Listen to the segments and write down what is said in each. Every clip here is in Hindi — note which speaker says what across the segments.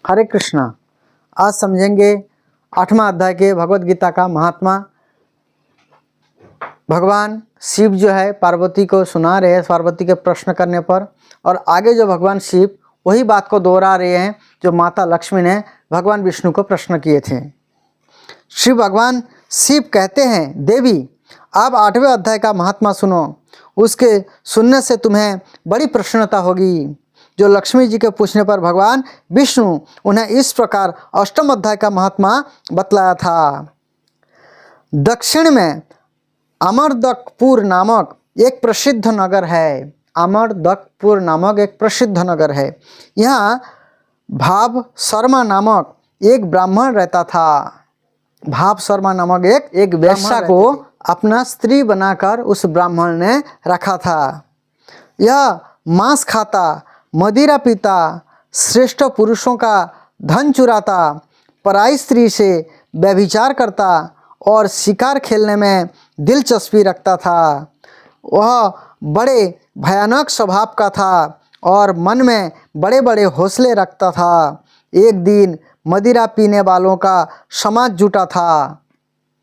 Speaker 1: हरे कृष्णा। आज समझेंगे 8वां अध्याय के भगवत गीता का महात्मा। भगवान शिव जो है पार्वती को सुना रहे हैं पार्वती के प्रश्न करने पर, और आगे जो भगवान शिव वही बात को दोहरा रहे हैं जो माता लक्ष्मी ने भगवान विष्णु को प्रश्न किए थे। श्री भगवान शिव कहते हैं, देवी अब 8वें अध्याय का महात्मा सुनो। उसके सुनने से तुम्हें बड़ी प्रसन्नता होगी। जो लक्ष्मी जी के पूछने पर भगवान विष्णु उन्हें इस प्रकार 8वें अध्याय का महात्मा बतलाया था। दक्षिण में अमरदकपुर नामक एक प्रसिद्ध नगर है। अमरदकपुर नामक एक प्रसिद्ध नगर है। यहाँ भाव शर्मा नामक एक ब्राह्मण रहता था। भाव शर्मा नामक एक वेश्या को अपना स्त्री बनाकर उस ब्राह्मण ने रखा था। यह मांस खाता, मदिरा पीता, श्रेष्ठ पुरुषों का धन चुराता, पराई स्त्री से व्यभिचार करता और शिकार खेलने में दिलचस्पी रखता था। वह बड़े भयानक स्वभाव का था और मन में बड़े बड़े हौसले रखता था। एक दिन मदिरा पीने वालों का समाज जुटा था।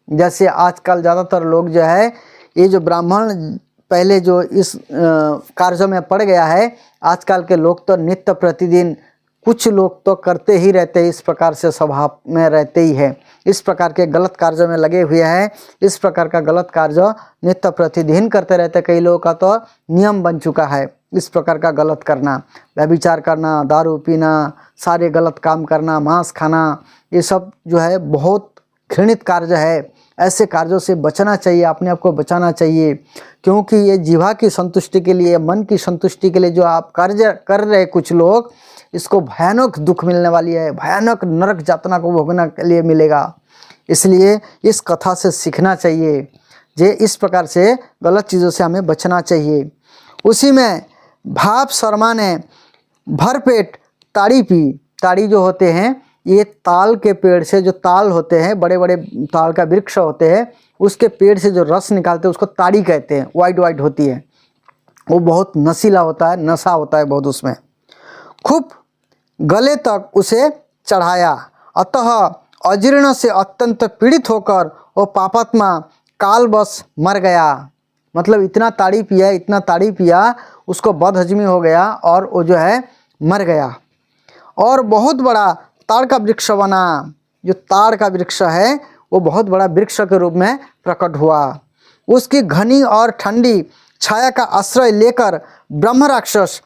Speaker 1: जैसे आजकल ज़्यादातर लोग जो है, ये जो ब्राह्मण पहले जो इस कार्य में पड़ गया है, आजकल के लोग तो नित्य प्रतिदिन कुछ लोग तो करते ही रहते हैं, इस प्रकार से स्वभाव में रहते ही है, इस प्रकार के गलत कार्यों में लगे हुए हैं। इस प्रकार का गलत कार्य नित्य प्रतिदिन करते रहते। कई लोगों का तो नियम बन चुका है इस प्रकार का गलत करना, व्यभिचार करना, दारू पीना, सारे गलत काम करना, मांस खाना, ये सब जो है बहुत घृणित कार्य है। ऐसे कार्यों से बचना चाहिए, अपने आप को बचाना चाहिए, क्योंकि ये जीवा की संतुष्टि के लिए, मन की संतुष्टि के लिए जो आप कार्य कर रहे कुछ लोग, इसको भयानक दुख मिलने वाली है, भयानक नरक यातना को भोगने के लिए मिलेगा। इसलिए इस कथा से सीखना चाहिए, जे इस प्रकार से गलत चीज़ों से हमें बचना चाहिए। उसी में भाव शर्मा ने भरपेट ताड़ी पी। ताड़ी जो होते हैं, ये ताल के पेड़ से जो ताल होते हैं, बड़े बड़े ताल का वृक्ष होते हैं, उसके पेड़ से जो रस निकालते हैं उसको ताड़ी कहते हैं। वाइट वाइट होती है, वो बहुत नशीला होता है, नशा होता है बहुत उसमें। खूब गले तक उसे चढ़ाया। अतः अजीर्ण से अत्यंत पीड़ित होकर वो पापात्मा कालवश मर गया। मतलब इतना ताड़ी पिया, इतना ताड़ी पिया, उसको बदहजमी हो गया और वो जो है मर गया। और बहुत बड़ा ताड़ का वृक्ष बना। जो ताड़ का वृक्ष है वो बहुत बड़ा वृक्ष के रूप में प्रकट हुआ। उसकी घनी और ठंडी छाया का आश्रय लेकर ब्रह्म राक्षस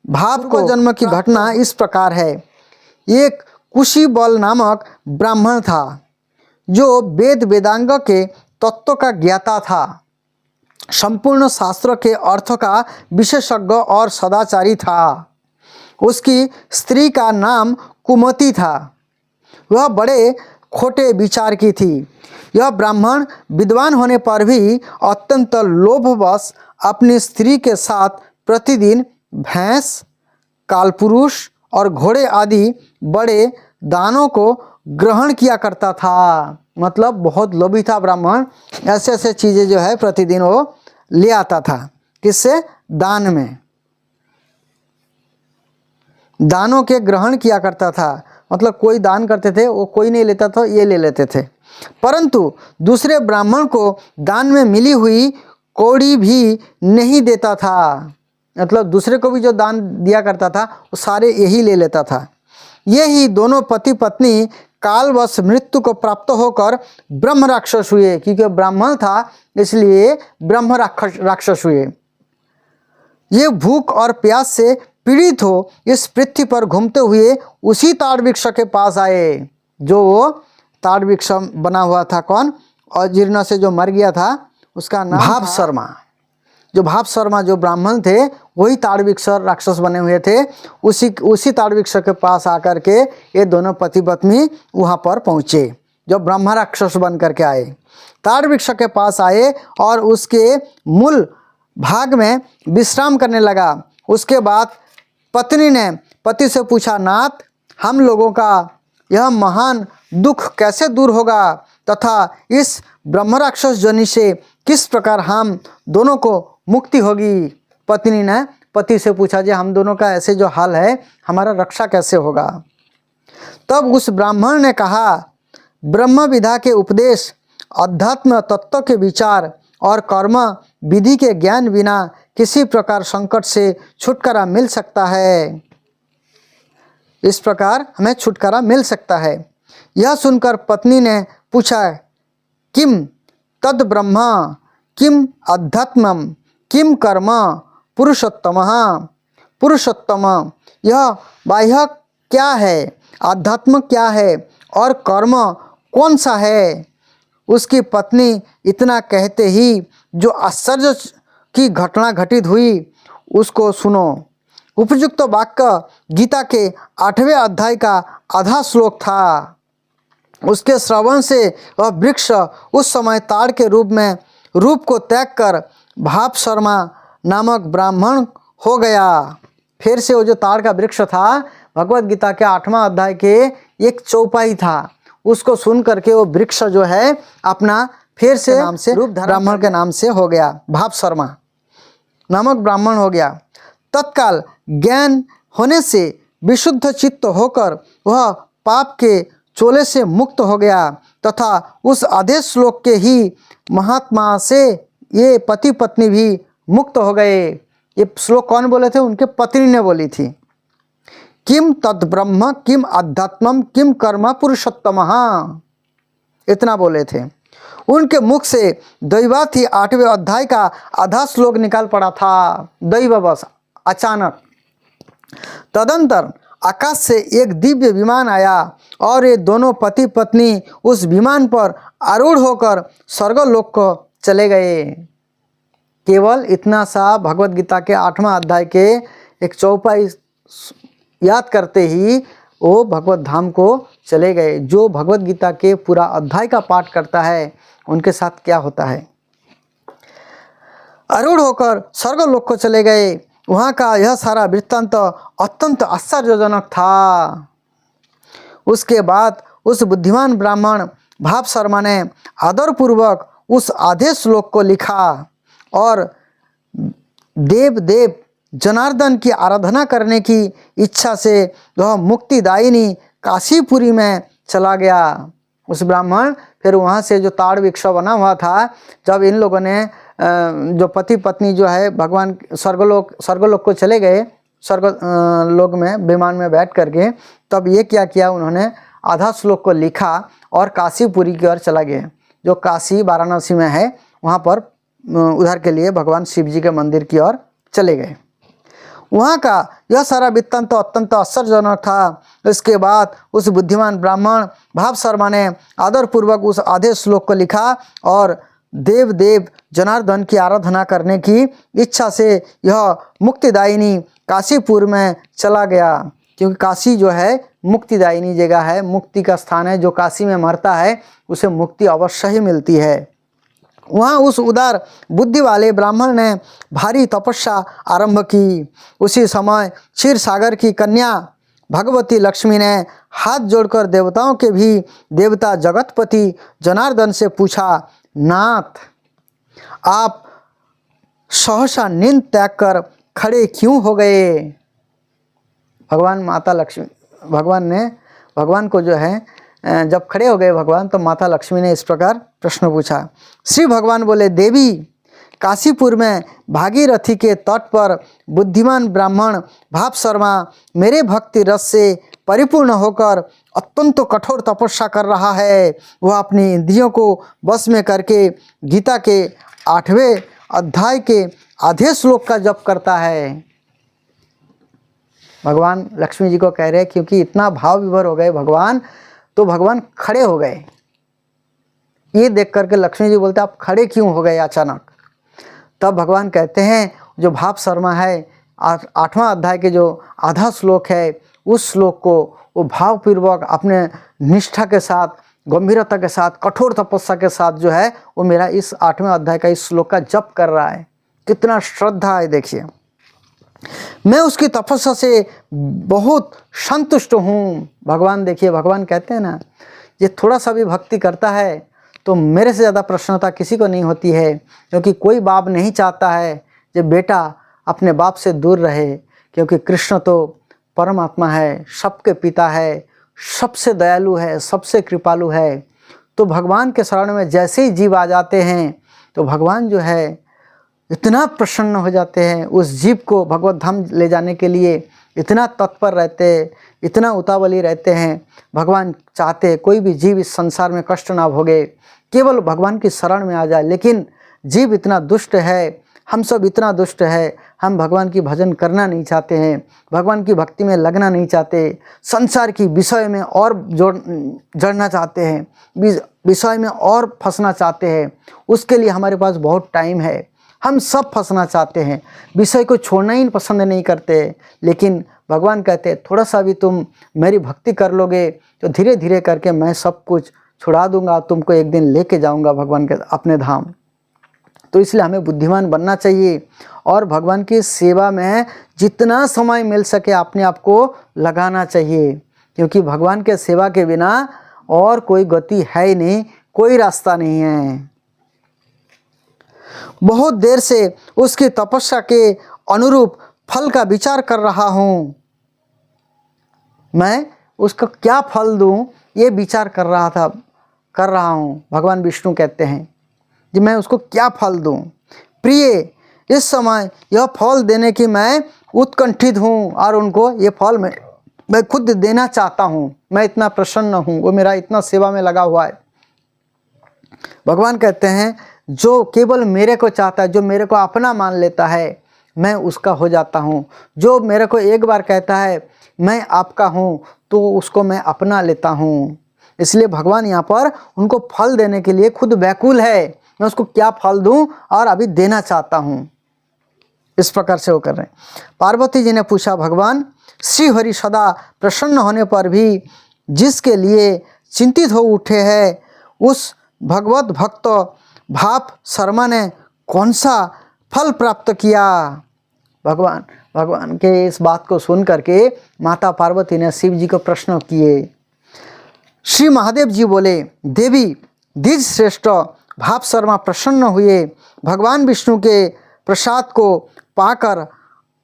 Speaker 1: भाव को जन्म की घटना इस प्रकार है। एक कुशी बल नामक ब्राह्मण था जो वेद वेदांग के तत्व का ज्ञाता था, संपूर्ण शास्त्रों के अर्थ का विशेषज्ञ और सदाचारी था। उसकी स्त्री का नाम कुमति था। वह बड़े खोटे विचार की थी। यह ब्राह्मण विद्वान होने पर भी अत्यंत लोभवश अपनी स्त्री के साथ प्रतिदिन भैंस, कालपुरुष और घोड़े आदि बड़े दानों को ग्रहण किया करता था। मतलब बहुत लोभी था ब्राह्मण। ऐसे ऐसे चीज़ें जो है प्रतिदिन वो ले आता था। किससे? दान में, दानों के ग्रहण किया करता था। मतलब कोई दान करते थे, वो कोई नहीं लेता था, ये ले लेते थे। परंतु दूसरे ब्राह्मण को दान में मिली हुई कौड़ी भी नहीं देता था। मतलब दूसरे को भी जो दान दिया करता था वो सारे यही ले लेता था। ये ही दोनों पति पत्नी कालवश मृत्यु को प्राप्त होकर ब्रह्म राक्षस हुए। क्योंकि ब्राह्मण था इसलिए ब्रह्म राक्षस हुए। ये भूख और प्यास से पीड़ित हो इस पृथ्वी पर घूमते हुए उसी ताड़ वृक्ष के पास आए। जो वो ताड़ वृक्ष बना हुआ था, कौन? अजीर्ण से जो मर गया था, उसका नाम भाव शर्मा। जो भाव शर्मा जो ब्राह्मण थे वही ताड़ वृक्ष राक्षस बने हुए थे। उसी ताड़ वृक्ष के पास आकर के ये दोनों पति पत्नी वहाँ पर पहुँचे। जो ब्रह्म राक्षस बन करके आए, ताड़ वृक्ष के पास आए और उसके मूल भाग में विश्राम करने लगा। उसके बाद पत्नी ने पति से पूछा, नाथ, हम लोगों का यह महान दुख कैसे दूर होगा तथा इस ब्रह्म राक्षस जनि से किस प्रकार हम दोनों को मुक्ति होगी? पत्नी ने पति से पूछा, जी हम दोनों का ऐसे जो हाल है, हमारा रक्षा कैसे होगा? तब उस ब्राह्मण ने कहा, ब्रह्म विद्या के उपदेश, अध्यात्म तत्व के विचार और कर्म विधि के ज्ञान बिना किसी प्रकार संकट से छुटकारा मिल सकता है। इस प्रकार हमें छुटकारा मिल सकता है। यह सुनकर पत्नी ने पूछा, किम तद ब्रह्म, किम अध्यात्मम, किम कर्म पुरुषोत्तमः। पुरुषोत्तम, यह बाह्य क्या है, आध्यात्म क्या है और कर्म कौन सा है। उसकी पत्नी इतना कहते ही जो आश्चर्य की घटना घटित हुई उसको सुनो। उपयुक्त वाक्य गीता के 8वें अध्याय का आधा श्लोक था। उसके श्रवण से वह वृक्ष उस समय ताड़ के रूप को त्याग कर भाप शर्मा नामक ब्राह्मण हो गया। फिर से वो जो ताड़ का वृक्ष था, भगवत गीता के 8वां अध्याय के एक चौपाई था, उसको सुन करके वो वृक्ष जो है अपना फिर से नाम से ब्राह्मण के नाम से हो गया, भाप शर्मा नामक ब्राह्मण हो गया। तत्काल ज्ञान होने से विशुद्ध चित्त होकर वह पाप के चोले से मुक्त हो गया तथा उस आधे श्लोक के ही महात्मा से ये पति पत्नी भी मुक्त हो गए। ये श्लोक कौन बोले थे? उनके पत्नी ने बोली थी। किम तद ब्रह्म, किम अध्यात्मम, किम कर्म पुरुषोत्तमः, इतना बोले थे। उनके मुख से दैवात ही 8वें अध्याय का आधा श्लोक निकाल पड़ा था, दैववश, अचानक। तदंतर आकाश से एक दिव्य विमान आया और ये दोनों पति पत्नी उस विमान पर आरूढ़ होकर स्वर्गलोक को चले गए। केवल इतना सा भगवत गीता के 8वां अध्याय के एक चौपाई याद करते ही वो भगवत धाम को चले गए। जो भगवत गीता के पूरा अध्याय का पाठ करता है उनके साथ क्या होता है? आरूढ़ होकर स्वर्गलोक को चले गए। वहाँ का यह सारा वृत्तांत अत्यंत आश्चर्यजनक था। उसके बाद उस बुद्धिमान ब्राह्मण भाप शर्मा ने आदरपूर्वक उस आधे श्लोक को लिखा और देव जनार्दन की आराधना करने की इच्छा से वह मुक्तिदायिनी काशीपुरी में चला गया। उस ब्राह्मण फिर वहाँ से जो ताड़ वृक्ष बना हुआ था, जब इन लोगों ने जो पति पत्नी जो है भगवान स्वर्गलोक को चले गए, स्वर्गलोक में विमान में बैठ करके, तब ये क्या किया, उन्होंने आधा श्लोक को लिखा और काशीपुरी की ओर चला गया, जो काशी वाराणसी में है। वहाँ पर उधर के लिए भगवान शिव जी के मंदिर की ओर चले गए। वहाँ का यह सारा वृत्तांत अत्यंत आश्चर्यजनक था। इसके बाद उस बुद्धिमान ब्राह्मण भाप शर्मा ने आदरपूर्वक उस आधे श्लोक को लिखा और देव जनार्दन की आराधना करने की इच्छा से यह मुक्तिदायिनी काशीपुर में चला गया, क्योंकि काशी जो है मुक्तिदायिनी जगह है, मुक्ति का स्थान है। जो काशी में मरता है उसे मुक्ति अवश्य ही मिलती है। वहाँ उस उदार बुद्धि वाले ब्राह्मण ने भारी तपस्या आरंभ की। उसी समय क्षीर सागर की कन्या भगवती लक्ष्मी ने हाथ जोड़कर देवताओं के भी देवता जगतपति जनार्दन से पूछा, नाथ, आप सहसा नींद त्याग कर खड़े क्यों हो गए? भगवान को जो है जब खड़े हो गए भगवान, तो माता लक्ष्मी ने इस प्रकार प्रश्न पूछा। श्री भगवान बोले, देवी, काशीपुर में भागीरथी के तट पर बुद्धिमान ब्राह्मण भाप शर्मा मेरे भक्ति रस से परिपूर्ण होकर अत्यंत कठोर तपस्या कर रहा है। वह अपनी इंद्रियों को बस में करके गीता के 8वें अध्याय के आधे श्लोक का जप करता है। भगवान लक्ष्मी जी को कह रहे हैं, क्योंकि इतना भाव विभोर हो गए भगवान, तो भगवान खड़े हो गए। ये देख करके लक्ष्मी जी बोलते, आप खड़े क्यों हो गए अचानक? तब भगवान कहते हैं, जो भाप शर्मा है 8वां अध्याय के जो आधा श्लोक है, उस श्लोक को वो भावपूर्वक अपने निष्ठा के साथ, गंभीरता के साथ, कठोर तपस्या के साथ जो है वो मेरा इस 8वें अध्याय का इस श्लोक का जप कर रहा है। कितना श्रद्धा है देखिए। मैं उसकी तपस्या से बहुत संतुष्ट हूँ। भगवान देखिए, भगवान कहते हैं ना, ये थोड़ा सा भी भक्ति करता है तो मेरे से ज़्यादा प्रसन्नता किसी को नहीं होती है, क्योंकि कोई बाप नहीं चाहता है कि बेटा अपने बाप से दूर रहे, क्योंकि कृष्ण तो परमात्मा है, सबके पिता है, सबसे दयालु है, सबसे कृपालु है। तो भगवान के शरण में जैसे ही जीव आ जाते हैं तो भगवान जो है इतना प्रसन्न हो जाते हैं, उस जीव को भगवत धाम ले जाने के लिए इतना तत्पर रहते हैं, इतना उतावली रहते हैं। भगवान चाहते हैं कोई भी जीव इस संसार में कष्ट ना भोगे, केवल भगवान की शरण में आ जाए। लेकिन जीव इतना दुष्ट है, हम सब इतना दुष्ट है, हम भगवान की भजन करना नहीं चाहते हैं, भगवान की भक्ति में लगना नहीं चाहते, संसार की विषय में और जड़ना चाहते हैं, विषय में और फंसना चाहते हैं। उसके लिए हमारे पास बहुत टाइम है, हम सब फंसना चाहते हैं, विषय को छोड़ना ही पसंद नहीं करते। लेकिन भगवान कहते हैं थोड़ा सा भी तुम मेरी भक्ति कर लोगे तो धीरे धीरे करके मैं सब कुछ छुड़ा दूंगा, तुमको एक दिन लेके जाऊंगा भगवान के अपने धाम। तो इसलिए हमें बुद्धिमान बनना चाहिए और भगवान की सेवा में जितना समय मिल सके अपने आप को लगाना चाहिए, क्योंकि भगवान के सेवा के बिना और कोई गति है ही नहीं, कोई रास्ता नहीं है। बहुत देर से उसकी तपस्या के अनुरूप फल का विचार कर रहा हूँ, मैं उसका क्या फल दूँ ये विचार कर रहा हूँ। भगवान विष्णु कहते हैं कि मैं उसको क्या फल दूँ। प्रिय, इस समय यह फल देने की मैं उत्कंठित हूँ और उनको ये फल मैं खुद देना चाहता हूँ। मैं इतना प्रसन्न हूँ, वो मेरा इतना सेवा में लगा हुआ है। भगवान कहते हैं जो केवल मेरे को चाहता है, जो मेरे को अपना मान लेता है, मैं उसका हो जाता हूँ। जो मेरे को एक बार कहता है मैं आपका हूँ तो उसको मैं अपना लेता हूँ। इसलिए भगवान यहाँ पर उनको फल देने के लिए खुद व्याकुल है, मैं उसको क्या फल दूँ और अभी देना चाहता हूँ। इस प्रकार से वो कर रहे हैं। पार्वती जी ने पूछा, भगवान श्री हरि सदा प्रसन्न होने पर भी जिसके लिए चिंतित हो उठे हैं, उस भगवत भक्त भाप शर्मा ने कौन सा फल प्राप्त किया। भगवान के इस बात को सुन करके माता पार्वती ने शिव जी को प्रश्न किए। श्री महादेव जी बोले, देवी द्विज श्रेष्ठ भाप शर्मा प्रसन्न हुए, भगवान विष्णु के प्रसाद को पाकर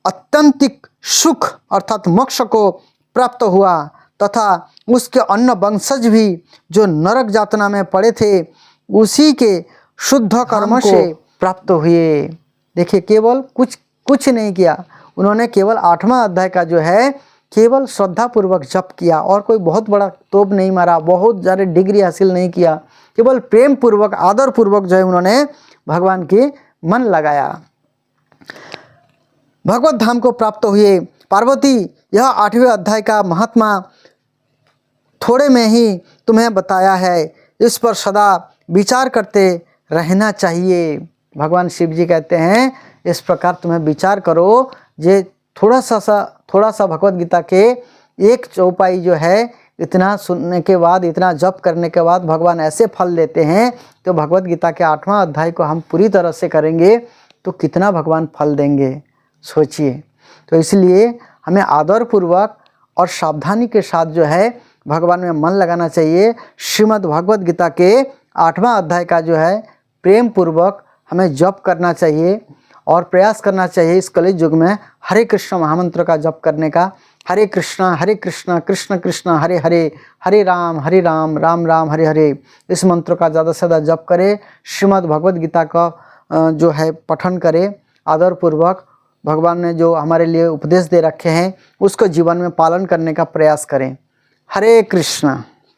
Speaker 1: अत्यंतिक सुख अर्थात मोक्ष को प्राप्त हुआ तथा उसके अन्य वंशज भी जो नरक यातना में पड़े थे उसी के शुद्ध कर्म से प्राप्त हुए। देखिए, केवल कुछ नहीं किया उन्होंने, केवल 8वां अध्याय का जो है केवल श्रद्धा पूर्वक जप किया और कोई बहुत बड़ा तोप नहीं मारा, बहुत ज़्यादा डिग्री हासिल नहीं किया, केवल प्रेम पूर्वक आदर पूर्वक जो है उन्होंने भगवान के मन लगाया, भगवत धाम को प्राप्त हुए। पार्वती, यह 8वें अध्याय का महात्मा थोड़े में ही तुम्हें बताया है, इस पर सदा विचार करते रहना चाहिए। भगवान शिव जी कहते हैं इस प्रकार तुम्हें विचार करो। ये थोड़ा सा भगवत गीता के एक चौपाई जो है, इतना सुनने के बाद, इतना जप करने के बाद भगवान ऐसे फल देते हैं। तो भगवत गीता के 8वां अध्याय को हम पूरी तरह से करेंगे तो कितना भगवान फल देंगे, सोचिए। तो इसलिए हमें आदर पूर्वक और सावधानी के साथ जो है भगवान में मन लगाना चाहिए। श्रीमद् भगवत गीता के 8वां अध्याय का जो है प्रेम पूर्वक हमें जप करना चाहिए और प्रयास करना चाहिए इस कलयुग युग में हरे कृष्ण महामंत्र का जप करने का। हरे कृष्ण कृष्ण कृष्ण हरे हरे, हरे राम राम राम हरे हरे, इस मंत्र का ज़्यादा से ज़्यादा जप करें। श्रीमद् भगवत गीता का जो है पठन करें आदर पूर्वक। भगवान ने जो हमारे लिए उपदेश दे रखे हैं उसको जीवन में पालन करने का प्रयास करें। हरे कृष्ण।